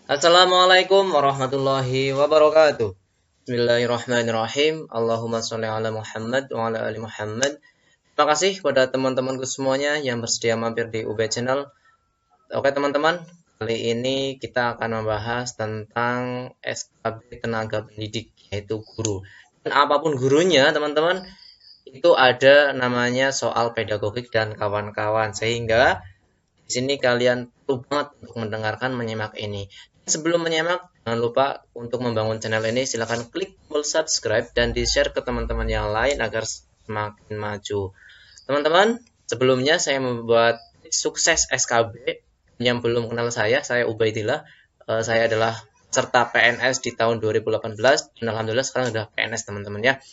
Assalamualaikum warahmatullahi wabarakatuh. Bismillahirrahmanirrahim. Allahumma sholli ala Muhammad wa ala ali Muhammad. Terima kasih kepada teman-temanku semuanya yang bersedia mampir di UB Channel. Oke teman-teman, kali ini kita akan membahas tentang SKB tenaga pendidik, yaitu guru. Dan apapun gurunya teman-teman, itu ada namanya soal pedagogik dan kawan-kawan. Sehingga di sini kalian perlu banget untuk mendengarkan, menyimak ini. Sebelum menyimak, jangan lupa untuk membangun channel ini, silahkan klik tombol subscribe dan di-share ke teman-teman yang lain agar semakin maju. Teman-teman, sebelumnya saya membuat sukses SKB. Yang belum kenal saya Ubaidillah. Saya adalah peserta PNS di tahun 2018 dan alhamdulillah sekarang sudah PNS teman-teman ya.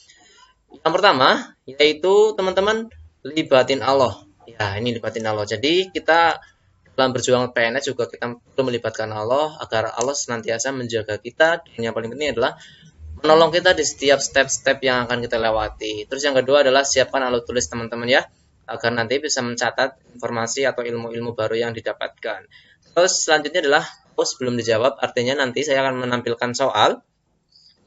Yang pertama, yaitu teman-teman libatin Allah. Ya, ini libatin Allah. Jadi kita dalam berjuang PNS juga kita perlu melibatkan Allah agar Allah senantiasa menjaga kita, dan yang paling penting adalah menolong kita di setiap step-step yang akan kita lewati. Terus yang kedua adalah siapkan alat tulis teman-teman ya, agar nanti bisa mencatat informasi atau ilmu-ilmu baru yang didapatkan. Terus selanjutnya adalah sebelum dijawab, artinya nanti saya akan menampilkan soal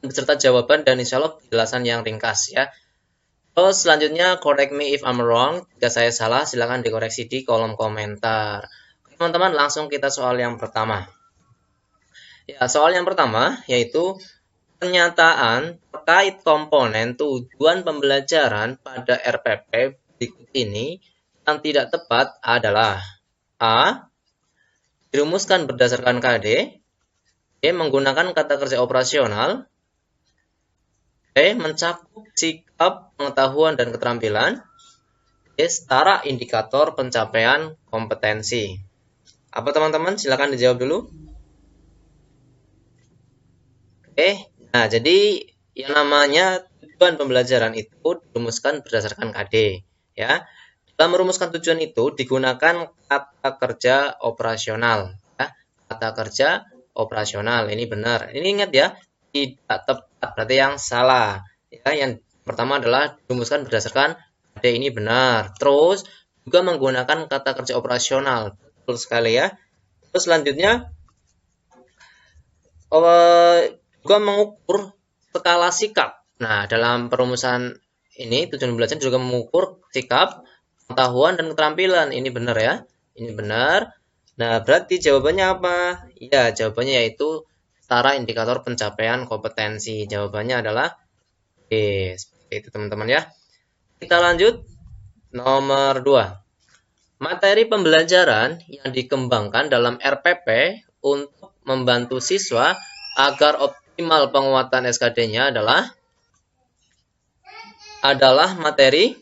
beserta jawaban dan insya Allah penjelasan yang ringkas ya. Terus selanjutnya correct me if I'm wrong. Jika saya salah silahkan dikoreksi di kolom komentar. Teman-teman, langsung kita soal yang pertama. Ya, soal yang pertama yaitu pernyataan terkait komponen tujuan pembelajaran pada RPP berikut ini yang tidak tepat adalah A. Dirumuskan berdasarkan KD. B. Menggunakan kata kerja operasional. B. Mencakup sikap, pengetahuan, dan keterampilan. D. Setara indikator pencapaian kompetensi. Apa teman-teman? Silakan dijawab dulu. Oke, nah jadi yang namanya tujuan pembelajaran itu dirumuskan berdasarkan KD. Ya, dalam merumuskan tujuan itu digunakan kata kerja operasional. Ya, kata kerja operasional ini benar. Ini ingat ya, tidak tepat berarti yang salah. Ya, yang pertama adalah dirumuskan berdasarkan KD ini benar. Terus juga menggunakan kata kerja operasional. Betul sekali ya. Terus selanjutnya juga mengukur skala sikap. Nah, dalam perumusan ini tujuan belajar juga mengukur sikap, pengetahuan, dan keterampilan. Ini benar ya. Ini benar. Nah, berarti jawabannya apa? Ya, jawabannya yaitu setara indikator pencapaian kompetensi. Jawabannya adalah B. Seperti itu teman-teman ya. Kita lanjut. Nomor 2. Materi pembelajaran yang dikembangkan dalam RPP untuk membantu siswa agar optimal penguatan SKD-nya adalah materi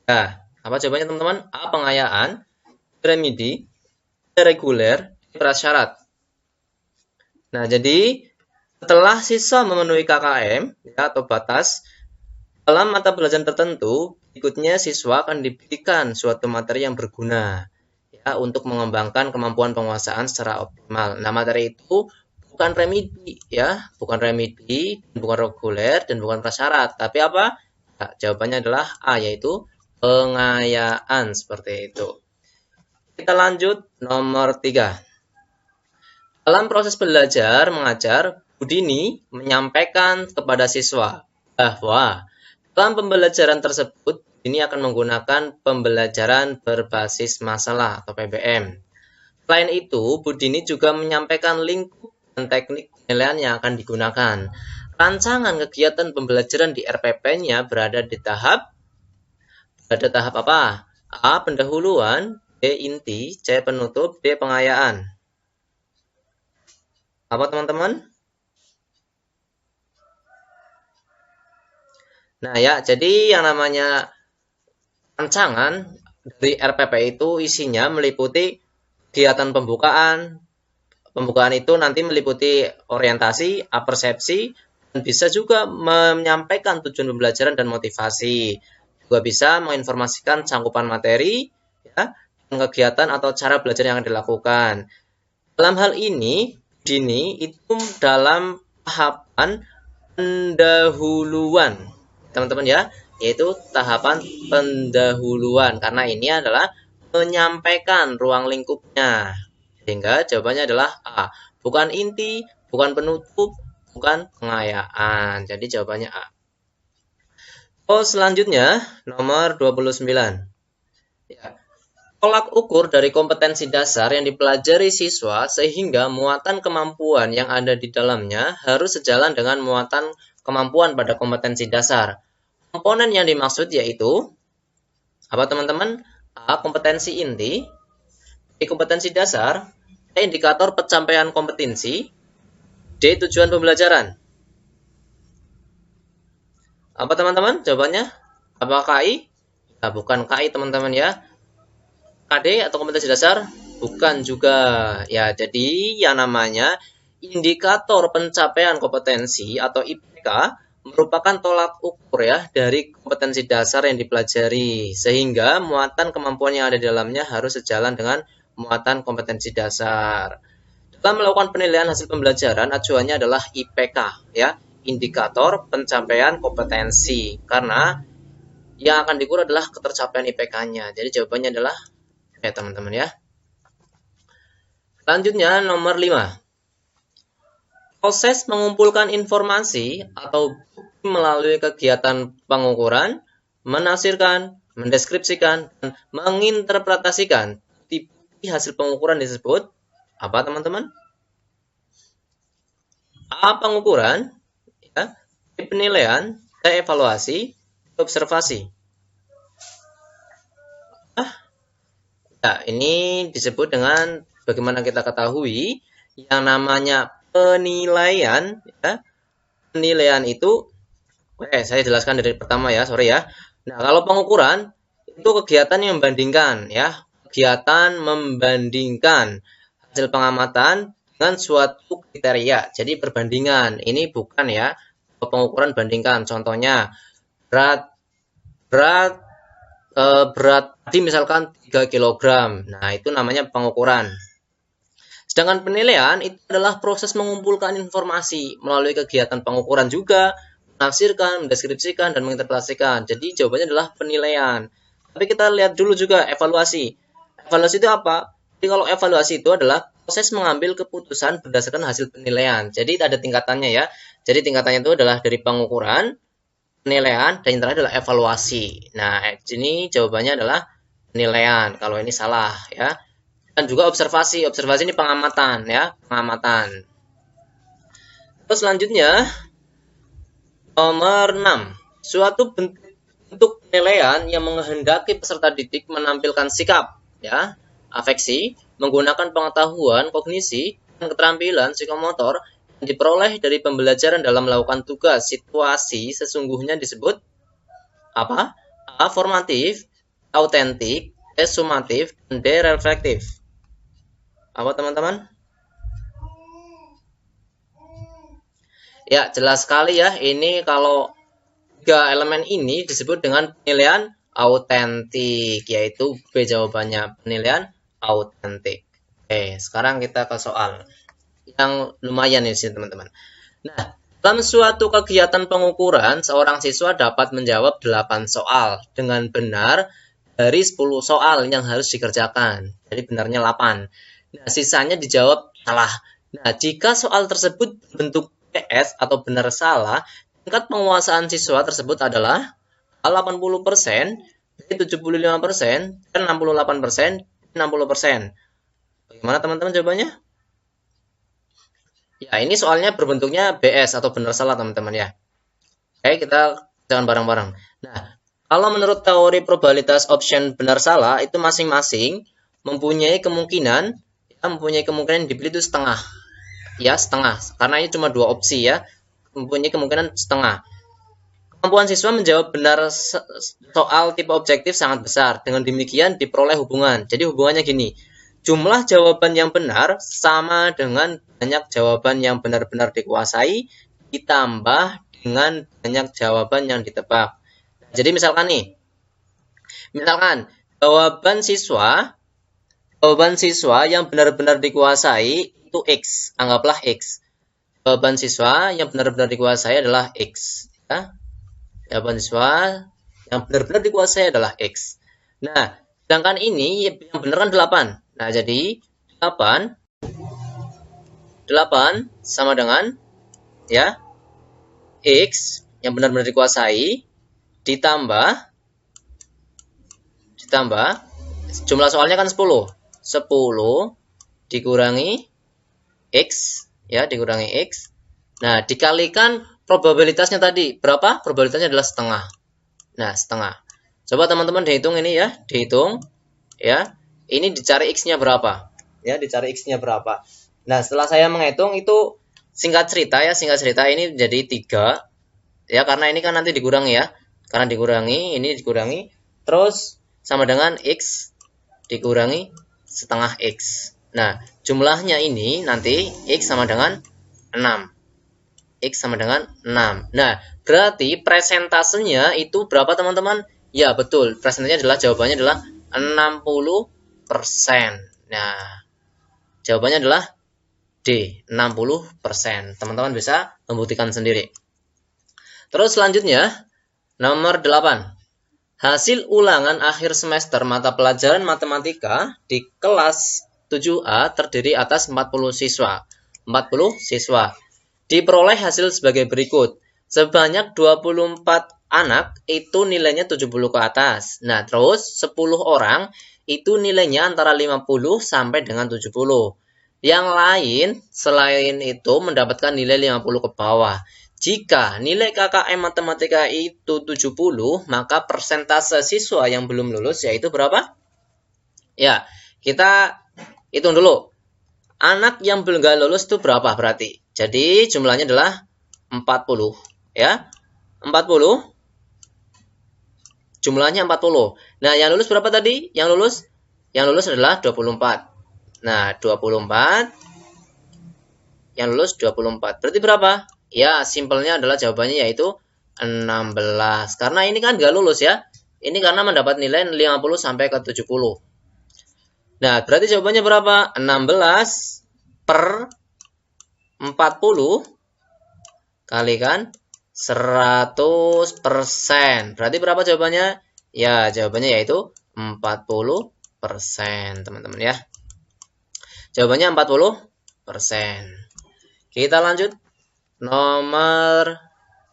ya. Apa jawabannya teman-teman? A. Pengayaan, remedi, reguler, prasyarat. Nah, jadi setelah siswa memenuhi KKM ya, atau batas dalam mata pelajaran tertentu, berikutnya siswa akan diberikan suatu materi yang berguna ya untuk mengembangkan kemampuan penguasaan secara optimal. Nah, materi itu bukan remedi ya, bukan remedi, bukan reguler, dan bukan prasyarat. Tapi apa? Ya, jawabannya adalah A, yaitu pengayaan seperti itu. Kita lanjut nomor 3. Dalam proses belajar mengajar, Budini menyampaikan kepada siswa bahwa dalam pembelajaran tersebut, ini akan menggunakan pembelajaran berbasis masalah atau PBM. Selain itu, Budini juga menyampaikan lingkup dan teknik penilaian yang akan digunakan. Rancangan kegiatan pembelajaran di RPP-nya berada tahap apa? A. Pendahuluan, B. Inti, C. Penutup, D. Pengayaan. Apa teman-teman? Nah ya, jadi yang namanya rancangan dari RPP itu isinya meliputi kegiatan pembukaan. Pembukaan itu nanti meliputi orientasi, persepsi, dan bisa juga menyampaikan tujuan pembelajaran dan motivasi. Juga bisa menginformasikan cangkupan materi, ya, dan kegiatan atau cara belajar yang akan dilakukan. Dalam hal ini itu dalam tahapan pendahuluan. Teman-teman ya, yaitu tahapan pendahuluan karena ini adalah menyampaikan ruang lingkupnya. Sehingga jawabannya adalah A. bukan inti, bukan penutup, bukan pengayaan. Jadi jawabannya A. Oh, selanjutnya nomor 29. Ya. Tolak ukur dari kompetensi dasar yang dipelajari siswa sehingga muatan kemampuan yang ada di dalamnya harus sejalan dengan muatan kemampuan pada kompetensi dasar. Komponen yang dimaksud yaitu apa teman-teman? A. Kompetensi inti. B. Kompetensi dasar. C. Indikator pencapaian kompetensi. D. Tujuan pembelajaran. Apa teman-teman jawabannya? Apakah KI? Nah, bukan KI teman-teman ya. KD atau kompetensi dasar? Bukan juga. Ya, jadi yang namanya indikator pencapaian kompetensi atau IPK merupakan tolak ukur ya dari kompetensi dasar yang dipelajari. Sehingga muatan kemampuan yang ada di dalamnya harus sejalan dengan muatan kompetensi dasar. Dalam melakukan penilaian hasil pembelajaran, acuannya adalah IPK ya, indikator pencapaian kompetensi. Karena yang akan diukur adalah ketercapaian IPK-nya. Jadi jawabannya adalah ya teman-teman ya. Selanjutnya nomor 5. Proses mengumpulkan informasi atau melalui kegiatan pengukuran, menafsirkan, mendeskripsikan, dan menginterpretasikan bukti hasil pengukuran disebut apa teman-teman? A. Pengukuran, ya. B. Penilaian, C. Evaluasi, observasi. Ya, ini disebut dengan bagaimana kita ketahui yang namanya penilaian ya. Penilaian itu saya jelaskan dari pertama ya, sorry ya. Nah, kalau pengukuran itu kegiatan yang membandingkan ya, kegiatan membandingkan hasil pengamatan dengan suatu kriteria. Jadi perbandingan. Ini bukan ya pengukuran bandingkan. Contohnya berat tadi misalkan 3 kg. Nah, itu namanya pengukuran. Sedangkan penilaian itu adalah proses mengumpulkan informasi melalui kegiatan pengukuran juga, menafsirkan, mendeskripsikan, dan menginterpretasikan. Jadi jawabannya adalah penilaian. Tapi kita lihat dulu juga evaluasi. Evaluasi itu apa? Jadi kalau evaluasi itu adalah proses mengambil keputusan berdasarkan hasil penilaian. Jadi ada tingkatannya ya. Jadi tingkatannya itu adalah dari pengukuran, penilaian, dan yang terakhir adalah evaluasi. Nah, ini jawabannya adalah penilaian. Kalau ini salah ya. Dan juga observasi. Observasi ini pengamatan ya, pengamatan. Terus selanjutnya nomor 6. Suatu bentuk penilaian yang menghendaki peserta didik menampilkan sikap ya, afeksi, menggunakan pengetahuan, kognisi, dan keterampilan psikomotor diperoleh dari pembelajaran dalam melakukan tugas situasi sesungguhnya disebut apa? A. Formatif, autentik, B. Sumatif, dan D. Reflektif. Apa teman-teman? Ya, jelas sekali ya. Ini kalau 3 elemen ini disebut dengan penilaian autentik, yaitu B jawabannya, penilaian autentik. Oke, sekarang kita ke soal yang lumayan ini teman-teman. Nah, dalam suatu kegiatan pengukuran, seorang siswa dapat menjawab 8 soal dengan benar dari 10 soal yang harus dikerjakan. Jadi benarnya 8. Nah, sisanya dijawab salah. Nah, jika soal tersebut bentuk PS atau benar salah, tingkat penguasaan siswa tersebut adalah A 80%, B 75%, dan 68%, 60%. Bagaimana teman-teman jawabannya? Ya, ini soalnya berbentuknya BS atau benar salah teman-teman ya. Oke, kita jangan bareng-bareng. Nah, kalau menurut teori probabilitas option benar salah itu masing-masing mempunyai kemungkinan dipilih itu setengah. Ya, setengah. Karena ini cuma 2 opsi ya. Mempunyai kemungkinan setengah. Kemampuan siswa menjawab benar soal tipe objektif sangat besar. Dengan demikian diperoleh hubungan. Jadi hubungannya gini. Jumlah jawaban yang benar sama dengan banyak jawaban yang benar-benar dikuasai ditambah dengan banyak jawaban yang ditebak. Jadi misalkan nih, jawaban siswa yang benar-benar dikuasai itu X, anggaplah X. Jawaban siswa yang benar-benar dikuasai adalah X. Ya. Jawaban siswa yang benar-benar dikuasai adalah X. Nah, sedangkan ini yang benar kan 8. Nah, jadi 8 8 sama dengan ya X yang benar-benar dikuasai ditambah jumlah soalnya kan 10. 10 dikurangi X ya, dikurangi X. Nah, dikalikan probabilitasnya tadi. Berapa? Probabilitasnya adalah setengah. Nah, setengah. Coba teman-teman dihitung ini ya, dihitung ya. Ini dicari X-nya berapa? Ya, dicari X-nya berapa. Nah, setelah saya menghitung itu singkat cerita ini jadi 3. Ya, karena ini kan nanti dikurangi ya. Karena dikurangi, ini dikurangi. Terus sama dengan X dikurangi setengah X. Nah, jumlahnya ini nanti X sama dengan 6. X sama dengan 6. Nah, berarti presentasenya itu berapa teman-teman? Ya, betul. Presentasenya adalah jawabannya adalah 60%. Nah, jawabannya adalah D, 60%. Teman-teman bisa membuktikan sendiri. Terus selanjutnya, nomor 8. Hasil ulangan akhir semester mata pelajaran matematika di kelas 7A terdiri atas 40 siswa. 40 siswa. Diperoleh hasil sebagai berikut. Sebanyak 24 anak itu nilainya 70 ke atas. Nah, terus 10 orang itu nilainya antara 50 sampai dengan 70. Yang lain selain itu mendapatkan nilai 50 ke bawah. Jika nilai KKM matematika itu 70, maka persentase siswa yang belum lulus yaitu berapa? Ya, kita hitung dulu. Anak yang belum lulus itu berapa berarti? Jadi jumlahnya adalah 40. Ya, 40. Jumlahnya 40. Nah, yang lulus berapa tadi? Yang lulus adalah 24. Nah, 24. Yang lulus 24. Berarti berapa? Ya, simpelnya adalah jawabannya yaitu 16. Karena ini kan nggak lulus ya. Ini karena mendapat nilai 50 sampai ke 70. Nah, berarti jawabannya berapa? 16 per 40 kalikan 100%. Berarti berapa jawabannya? Ya, jawabannya yaitu 40%, teman-teman ya. Jawabannya 40%. Kita lanjut. Nomor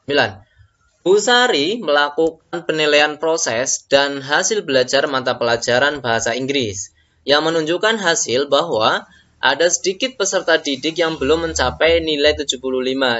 9. Bu Sari melakukan penilaian proses dan hasil belajar mata pelajaran bahasa Inggris yang menunjukkan hasil bahwa ada sedikit peserta didik yang belum mencapai nilai 75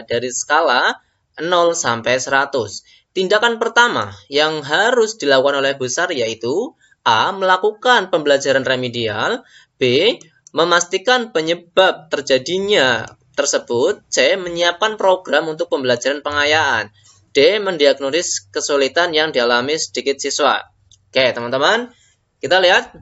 dari skala 0 sampai 100. Tindakan pertama yang harus dilakukan oleh Bu Sari yaitu A. Melakukan pembelajaran remedial, B. Memastikan penyebab terjadinya tersebut, C. Menyiapkan program untuk pembelajaran pengayaan, D. Mendiagnosis kesulitan yang dialami sedikit siswa. Oke, teman-teman, kita lihat.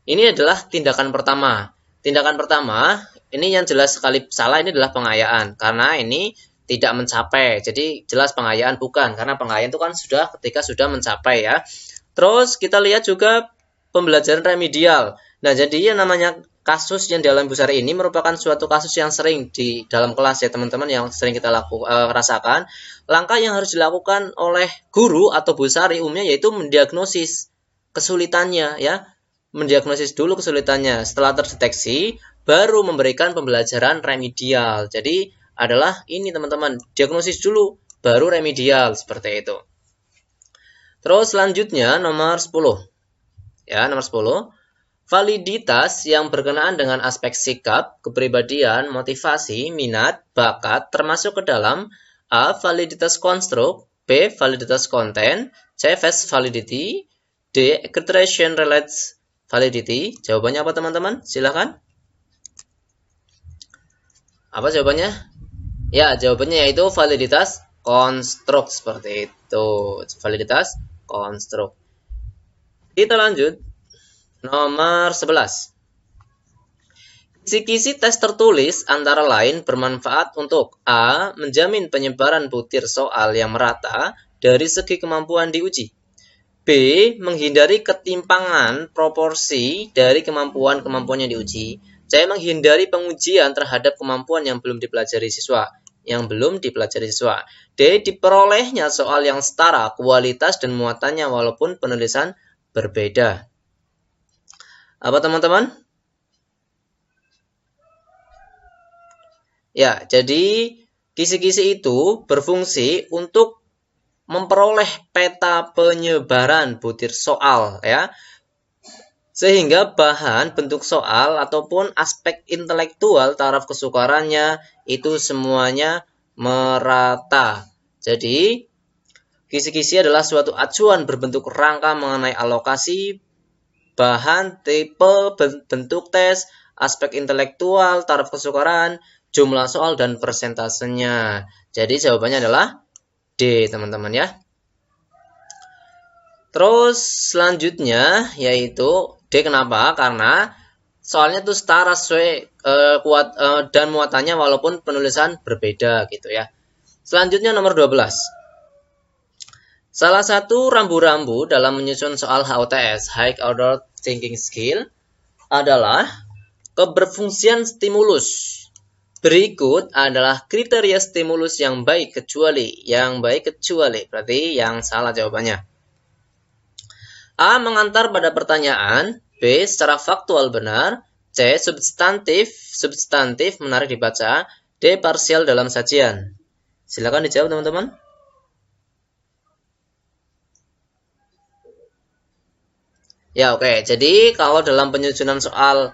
Ini adalah tindakan pertama. Tindakan pertama, ini yang jelas sekali salah, ini adalah pengayaan. Karena ini tidak mencapai. Jadi jelas pengayaan bukan. Karena pengayaan itu kan sudah ketika sudah mencapai ya. Terus kita lihat juga pembelajaran remedial. Nah, jadi yang namanya kasus yang dialami Bu Sari ini merupakan suatu kasus yang sering di dalam kelas ya teman-teman, yang sering kita rasakan. Langkah yang harus dilakukan oleh guru atau Bu Sari umumnya yaitu mendiagnosis kesulitannya ya. Mendiagnosis dulu kesulitannya. Setelah terdeteksi, baru memberikan pembelajaran remedial. Jadi adalah ini teman-teman, diagnosis dulu, baru remedial seperti itu. Terus selanjutnya nomor 10. Ya, nomor 10. Validitas yang berkenaan dengan aspek sikap, kepribadian, motivasi, minat, bakat termasuk ke dalam A. Validitas konstruk, B. Validitas konten, C. Face validity, D. Accreditation relates validity. Jawabannya apa teman-teman? Silakan. Apa jawabannya? Ya, jawabannya yaitu validitas konstruk seperti itu. Validitas konstruk. Kita lanjut. Nomor 11. Kisi-kisi tes tertulis antara lain bermanfaat untuk A. Menjamin penyebaran butir soal yang merata dari segi kemampuan diuji. B. Menghindari ketimpangan proporsi dari kemampuan-kemampuan yang diuji. C. Menghindari pengujian terhadap kemampuan yang belum dipelajari siswa. D. Diperolehnya soal yang setara kualitas dan muatannya walaupun penulisan berbeda. Apa teman-teman? Ya, jadi kisi-kisi itu berfungsi untuk memperoleh peta penyebaran butir soal ya. Sehingga bahan bentuk soal ataupun aspek intelektual taraf kesukarannya itu semuanya merata. Jadi, kisi-kisi adalah suatu acuan berbentuk rangka mengenai alokasi bahan, tipe, bentuk tes, aspek intelektual, taraf kesukaran, jumlah soal, dan persentasenya. Jadi jawabannya adalah D, teman-teman ya. Terus selanjutnya yaitu D, kenapa? Karena soalnya tuh setara sesuai dan muatannya walaupun penulisan berbeda gitu ya. Selanjutnya nomor 12. Salah satu rambu-rambu dalam menyusun soal HOTS, High Order Thinking Skill, adalah keberfungsian stimulus. Berikut adalah kriteria stimulus yang baik kecuali. Berarti yang salah jawabannya. A. Mengantar pada pertanyaan. B. Secara faktual benar. C. Substantif menarik dibaca. D. Parsial dalam sajian. Silakan dijawab teman-teman. Ya, oke. Jadi kalau dalam penyusunan soal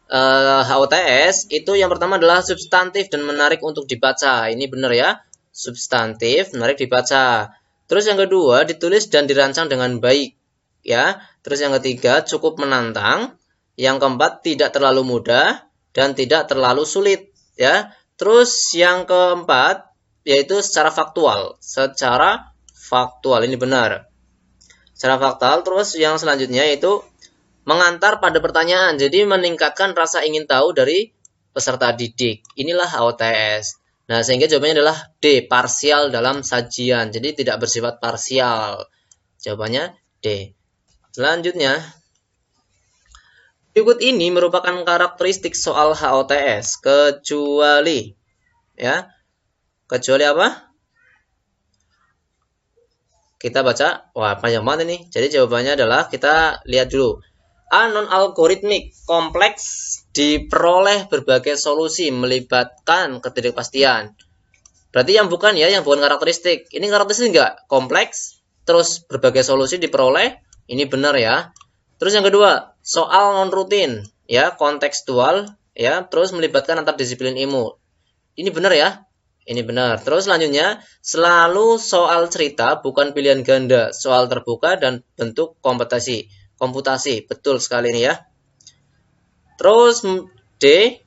HOTS itu yang pertama adalah substantif dan menarik untuk dibaca. Ini benar ya. Substantif, menarik dibaca. Terus yang kedua, ditulis dan dirancang dengan baik. Ya, terus yang ketiga cukup menantang, yang keempat tidak terlalu mudah dan tidak terlalu sulit, ya. Terus yang keempat yaitu secara faktual ini benar. Secara faktual. Terus yang selanjutnya yaitu mengantar pada pertanyaan, jadi meningkatkan rasa ingin tahu dari peserta didik. Inilah HOTS. Nah, sehingga jawabannya adalah D, parsial dalam sajian. Jadi tidak bersifat parsial. Jawabannya D. Selanjutnya, berikut ini merupakan karakteristik soal HOTS kecuali, ya, kecuali apa? Kita baca, wah panjang banget ini. Jadi jawabannya adalah kita lihat dulu. A. Non-algoritmik, kompleks, diperoleh berbagai solusi melibatkan ketidakpastian. Berarti yang bukan karakteristik. Ini karakteristik enggak? Kompleks, terus berbagai solusi diperoleh. Ini benar ya. Terus yang kedua, soal non-rutin, ya, kontekstual, ya, terus melibatkan antar disiplin ilmu. Ini benar ya. Ini benar. Terus selanjutnya, selalu soal cerita, bukan pilihan ganda, soal terbuka dan bentuk komputasi. Betul sekali ini ya. Terus D,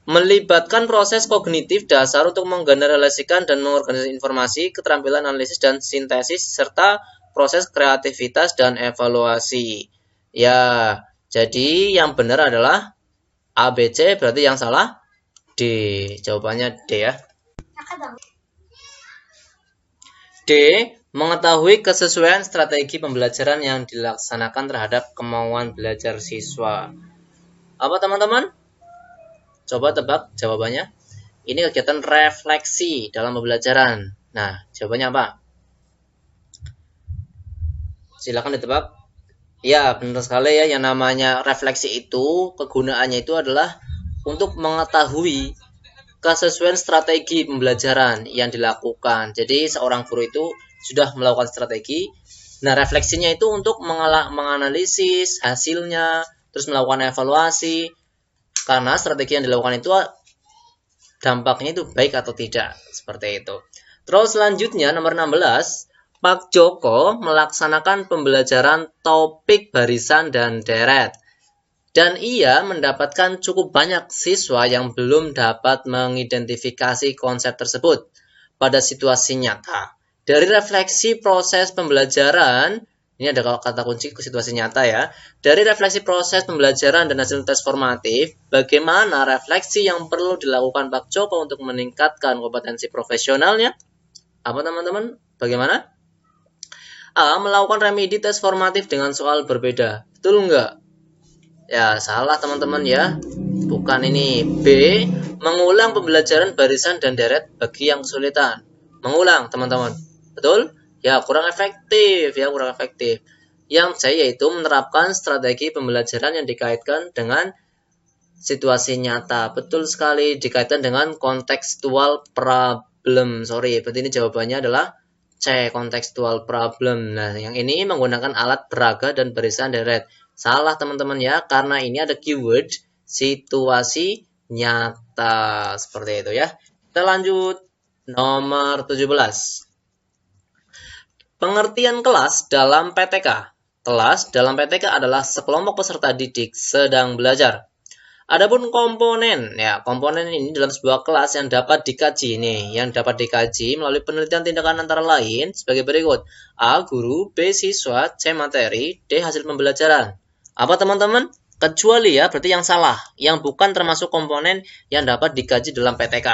melibatkan proses kognitif dasar untuk menggeneralisasikan dan mengorganisasi informasi, keterampilan analisis dan sintesis, serta proses kreativitas dan evaluasi. Ya, jadi yang benar adalah A, B, C, berarti yang salah D. Jawabannya D ya. D. Mengetahui kesesuaian strategi pembelajaran yang dilaksanakan terhadap kemauan belajar siswa. Apa teman-teman? Coba tebak jawabannya. Ini kegiatan refleksi dalam pembelajaran. Nah, jawabannya apa? Silakan ditebak. Ya, benar sekali ya. Yang namanya refleksi itu, kegunaannya itu adalah untuk mengetahui kesesuaian strategi pembelajaran yang dilakukan. Jadi seorang guru itu sudah melakukan strategi. Nah, refleksinya itu untuk menganalisis hasilnya, terus melakukan evaluasi. Karena strategi yang dilakukan itu dampaknya itu baik atau tidak, seperti itu. Terus selanjutnya nomor 16, Pak Joko melaksanakan pembelajaran topik barisan dan deret. Dan ia mendapatkan cukup banyak siswa yang belum dapat mengidentifikasi konsep tersebut pada situasi nyata. Dari refleksi proses pembelajaran, ini ada kata kunci situasi nyata ya. Dari refleksi proses pembelajaran dan hasil tes formatif, bagaimana refleksi yang perlu dilakukan Pak Joko untuk meningkatkan kompetensi profesionalnya? Apa teman-teman? Bagaimana? A. Melakukan remedi tes formatif dengan soal berbeda. Betul enggak? Ya, salah teman-teman ya. Bukan ini. B. Mengulang pembelajaran barisan dan deret bagi yang kesulitan. Mengulang, teman-teman. Betul? Ya, kurang efektif. Yang C yaitu menerapkan strategi pembelajaran yang dikaitkan dengan Situasi nyata. Betul sekali, dikaitkan dengan contextual problem. Sorry, berarti ini jawabannya adalah C, contextual problem. Nah, yang ini menggunakan alat peraga dan barisan deret. Salah teman-teman ya, karena ini ada keyword situasi nyata. Seperti itu ya. Kita lanjut. Nomor 17. Pengertian kelas dalam PTK. Kelas dalam PTK adalah sekelompok peserta didik sedang belajar. Adapun komponen, ya komponen ini dalam sebuah kelas yang dapat dikaji nih, yang dapat dikaji melalui penelitian tindakan antara lain sebagai berikut: A. Guru, B. Siswa, C. Materi, D. Hasil pembelajaran. Apa teman-teman? Kecuali ya, berarti yang salah, yang bukan termasuk komponen yang dapat dikaji dalam PTK.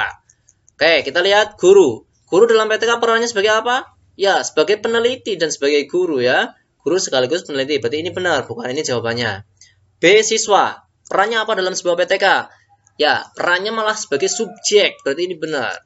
Oke, kita lihat guru. Guru dalam PTK perannya sebagai apa? Ya, sebagai peneliti dan sebagai guru ya. Guru sekaligus peneliti, berarti ini benar, bukan ini jawabannya. B. Siswa. Perannya apa dalam sebuah PTK? Ya, perannya malah sebagai subjek, berarti ini benar.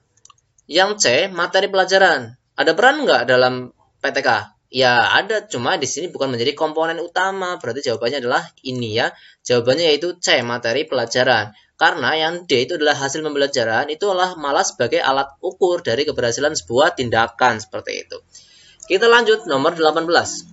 Yang C, materi pelajaran. Ada peran nggak dalam PTK? Ya, ada, cuma di sini bukan menjadi komponen utama, berarti jawabannya adalah ini ya. Jawabannya yaitu C, materi pelajaran. Karena yang D itu adalah hasil pembelajaran, itu adalah malah sebagai alat ukur dari keberhasilan sebuah tindakan, seperti itu. Kita lanjut, nomor 18.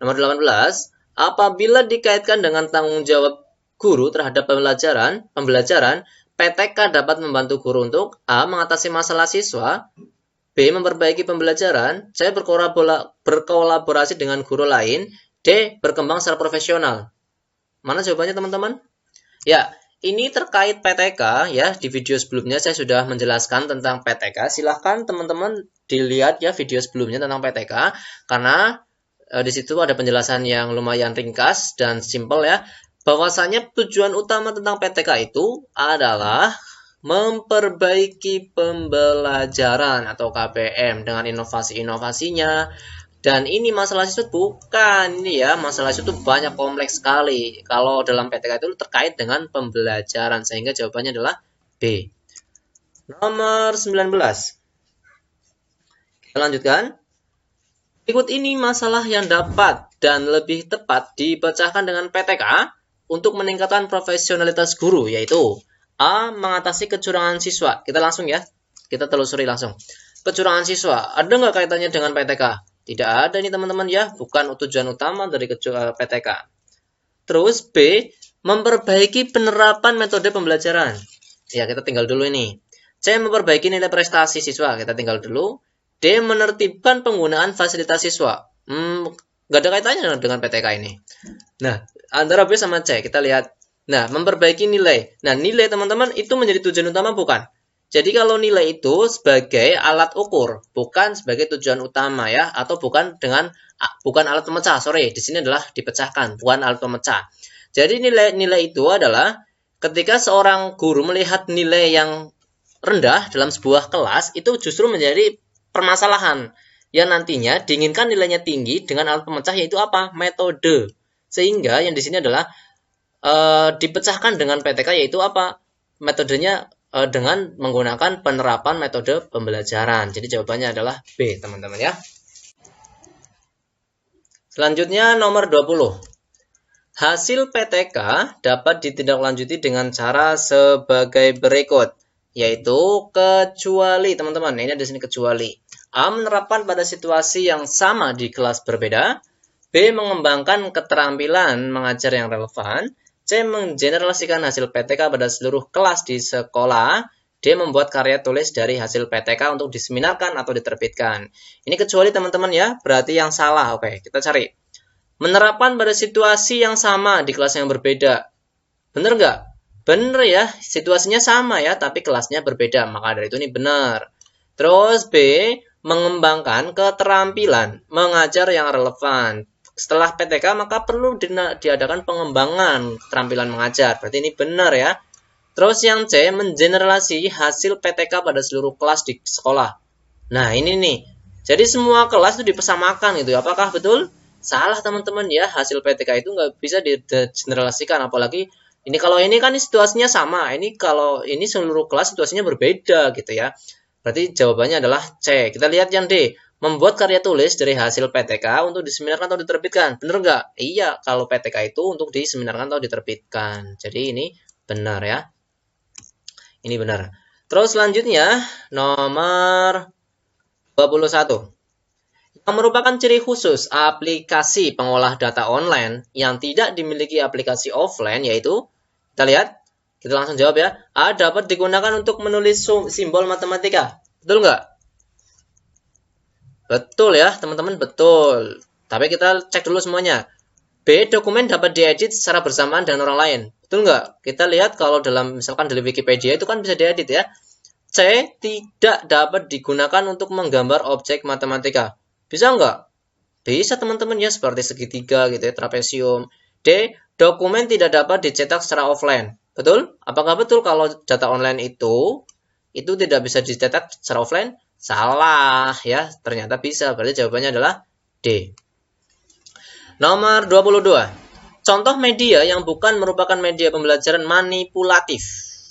Nomor 18. Apabila dikaitkan dengan tanggung jawab guru terhadap pembelajaran, PTK dapat membantu guru untuk A. mengatasi masalah siswa, B. memperbaiki pembelajaran, C. berkolaborasi dengan guru lain, D. berkembang secara profesional. Mana jawabannya teman-teman? Ya, ini terkait PTK ya. Di video sebelumnya saya sudah menjelaskan tentang PTK. Silahkan teman-teman dilihat ya video sebelumnya tentang PTK, karena di situ ada penjelasan yang lumayan ringkas dan simpel ya. Bahwasanya tujuan utama tentang PTK itu adalah memperbaiki pembelajaran atau KPM dengan inovasi-inovasinya. Dan ini masalah siswa bukan ini ya, masalah siswa itu banyak kompleks sekali. Kalau dalam PTK itu terkait dengan pembelajaran, sehingga jawabannya adalah B. Nomor 19. Kita lanjutkan. Berikut ini masalah yang dapat dan lebih tepat dipecahkan dengan PTK untuk meningkatkan profesionalitas guru, yaitu A. mengatasi kecurangan siswa. Kita langsung ya, kita telusuri langsung. Kecurangan siswa, ada nggak kaitannya dengan PTK? Tidak ada nih teman-teman ya, bukan tujuan utama dari PTK. Terus B. memperbaiki penerapan metode pembelajaran. Ya, kita tinggal dulu ini. C. memperbaiki nilai prestasi siswa. Kita tinggal dulu. D. menertibkan penggunaan fasilitas siswa. Nggak ada kaitannya dengan PTK ini. Nah, antara B sama C, kita lihat. Nah, memperbaiki nilai. Nah, nilai teman-teman itu menjadi tujuan utama bukan? Jadi kalau nilai itu sebagai alat ukur, bukan sebagai tujuan utama ya, atau bukan alat pemecah. Sorry, di sini adalah dipecahkan, bukan alat pemecah. Jadi nilai itu adalah ketika seorang guru melihat nilai yang rendah dalam sebuah kelas, itu justru menjadi permasalahan. Yang nantinya diinginkan nilainya tinggi dengan alat pemecah, yaitu apa? Metode. Sehingga yang di sini adalah dipecahkan dengan PTK, yaitu apa? Metodenya dengan menggunakan penerapan metode pembelajaran. Jadi jawabannya adalah B, teman-teman ya. Selanjutnya nomor 20. Hasil PTK dapat ditindaklanjuti dengan cara sebagai berikut, yaitu kecuali, teman-teman. Ini ada di sini kecuali. A. menerapkan pada situasi yang sama di kelas berbeda. B. mengembangkan keterampilan mengajar yang relevan. C. menggeneralisasikan hasil PTK pada seluruh kelas di sekolah. D. membuat karya tulis dari hasil PTK untuk diseminarkan atau diterbitkan. Ini kecuali teman-teman ya, berarti yang salah. Oke, kita cari. Menerapkan pada situasi yang sama di kelas yang berbeda. Bener nggak? Bener ya, situasinya sama ya, tapi kelasnya berbeda. Maka dari itu ini benar. Terus B. mengembangkan keterampilan mengajar yang relevan. Setelah PTK maka perlu diadakan pengembangan keterampilan mengajar. Berarti ini benar ya. Terus yang C, mengeneralisasi hasil PTK pada seluruh kelas di sekolah. Nah ini nih. Jadi semua kelas itu dipersamakan gitu. Apakah betul? Salah teman-teman ya. Hasil PTK itu nggak bisa digeneralisasikan. Apalagi ini kalau ini kan situasinya sama. Ini kalau ini seluruh kelas situasinya berbeda gitu ya. Berarti jawabannya adalah C. Kita lihat yang D. membuat karya tulis dari hasil PTK untuk diseminarkan atau diterbitkan. Bener nggak? Iya, kalau PTK itu untuk diseminarkan atau diterbitkan. Jadi ini benar ya. Ini benar. Terus selanjutnya nomor 21. Yang merupakan ciri khusus aplikasi pengolah data online yang tidak dimiliki aplikasi offline, yaitu, kita lihat, kita langsung jawab ya, A. Dapat digunakan untuk menulis simbol matematika. Betul nggak? Betul ya teman-teman, betul. Tapi kita cek dulu semuanya. B. Dokumen dapat diedit secara bersamaan dengan orang lain. Betul nggak? Kita lihat kalau dalam misalkan dari Wikipedia itu kan bisa diedit ya. C. Tidak dapat digunakan untuk menggambar objek matematika. Bisa nggak? Bisa teman-teman ya, seperti segitiga gitu ya, trapesium. D. Dokumen tidak dapat dicetak secara offline. Betul? Apakah betul kalau data online itu tidak bisa dicetak secara offline? Salah ya, ternyata bisa. Berarti jawabannya adalah D. Nomor 22. Contoh media yang bukan merupakan media pembelajaran manipulatif.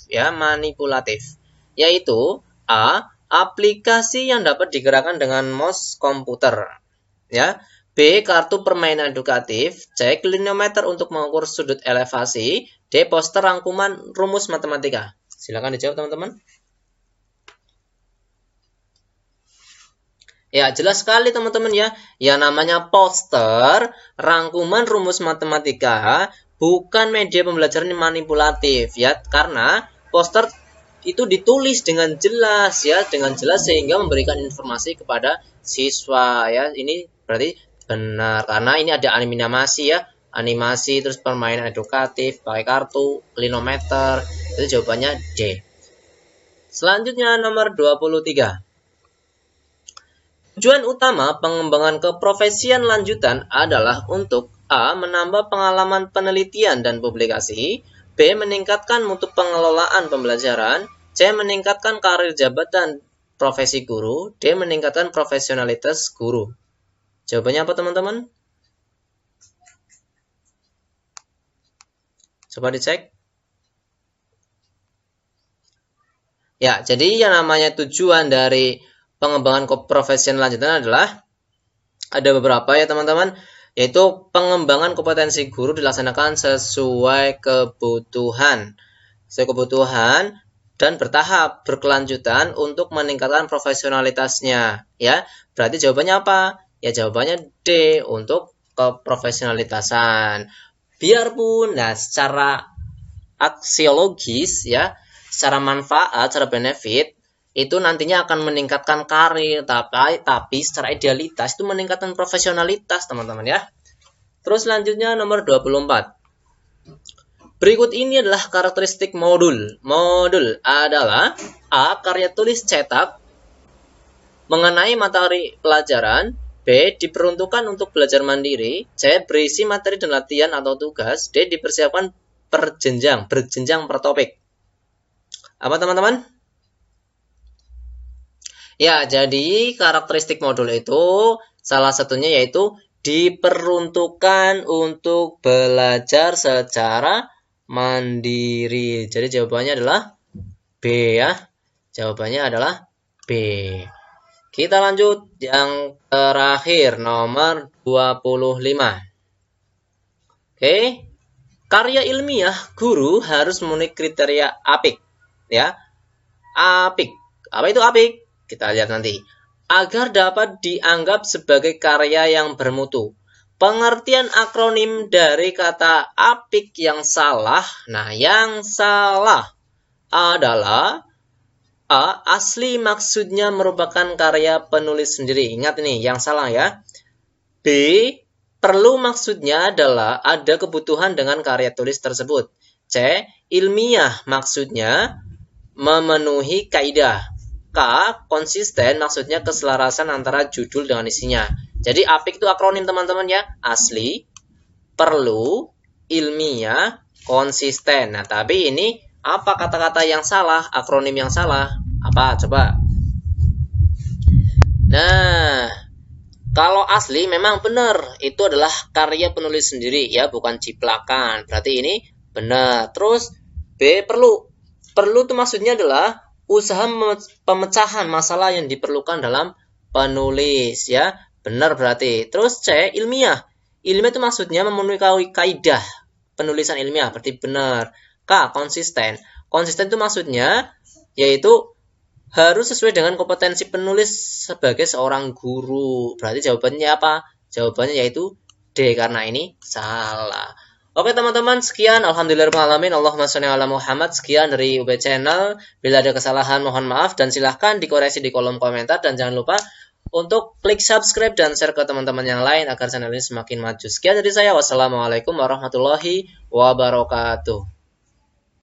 Ya, manipulatif. Yaitu A. Aplikasi yang dapat digerakkan dengan mouse komputer. Ya. B. Kartu permainan edukatif. C. Klinometer untuk mengukur sudut elevasi. D. Poster rangkuman rumus matematika. Silakan dijawab teman-teman. Ya, jelas sekali teman-teman ya. Yang namanya poster rangkuman rumus matematika bukan media pembelajaran manipulatif ya, karena poster itu ditulis dengan jelas ya, dengan jelas sehingga memberikan informasi kepada siswa ya. Ini berarti benar karena ini ada animasi ya, animasi terus permainan edukatif pakai kartu, klinometer. Itu jawabannya D. Selanjutnya nomor 23. Tujuan utama pengembangan keprofesian lanjutan adalah untuk A. Menambah pengalaman penelitian dan publikasi. B. Meningkatkan mutu pengelolaan pembelajaran. C. Meningkatkan karir jabatan profesi guru. D. Meningkatkan profesionalitas guru. Jawabannya apa teman-teman? Coba dicek. Ya, jadi yang namanya tujuan dari pengembangan keprofesian lanjutan adalah ada beberapa ya teman-teman, yaitu pengembangan kompetensi guru dilaksanakan sesuai kebutuhan dan bertahap berkelanjutan untuk meningkatkan profesionalitasnya ya. Berarti jawabannya apa? Ya jawabannya D untuk keprofesionalitasan. Biarpun secara aksiologis ya, secara manfaat, secara benefit itu nantinya akan meningkatkan karir, tapi secara idealitas itu meningkatkan profesionalitas teman-teman ya. Terus selanjutnya nomor 24. Berikut ini adalah karakteristik modul. Modul adalah A. Karya tulis cetak mengenai materi pelajaran. B. Diperuntukkan untuk belajar mandiri. C. Berisi materi dan latihan atau tugas. D. Dipersiapkan berjenjang per topik. Apa teman-teman? Ya, jadi karakteristik modul itu salah satunya yaitu diperuntukkan untuk belajar secara mandiri. Jadi jawabannya adalah B ya. Jawabannya adalah B. Kita lanjut yang terakhir nomor 25. Oke. Karya ilmiah guru harus memenuhi kriteria apik ya. Apik. Apa itu apik? Kita lihat nanti. Agar dapat dianggap sebagai karya yang bermutu. Pengertian akronim dari kata apik yang salah. Nah, yang salah adalah A. Asli maksudnya merupakan karya penulis sendiri. Ingat nih, yang salah ya. B. Perlu maksudnya adalah ada kebutuhan dengan karya tulis tersebut. C. Ilmiah maksudnya memenuhi kaidah. K. Konsisten maksudnya keselarasan antara judul dengan isinya. Jadi apik itu akronim teman-teman ya. Asli, perlu, ilmiah, konsisten. Nah, tapi ini apa kata-kata yang salah, akronim yang salah? Apa? Coba. Nah, kalau asli memang benar, itu adalah karya penulis sendiri ya, bukan ciplakan. Berarti ini benar. Terus B, perlu. Perlu itu maksudnya adalah usaha pemecahan masalah yang diperlukan dalam penulis ya. Benar berarti. Terus C, ilmiah. Ilmiah itu maksudnya memenuhi kaidah penulisan ilmiah, berarti benar. K, konsisten. Konsisten itu maksudnya yaitu harus sesuai dengan kompetensi penulis sebagai seorang guru. Berarti jawabannya apa? Jawabannya yaitu D, karena ini salah. Oke teman-teman, sekian. Alhamdulillahirrahmanirrahim. Allahumma sholli ala Muhammad. Sekian dari UB Channel. Bila ada kesalahan mohon maaf dan silahkan dikoreksi di kolom komentar. Dan jangan lupa untuk klik subscribe dan share ke teman-teman yang lain agar channel ini semakin maju. Sekian dari saya. Wassalamualaikum warahmatullahi wabarakatuh.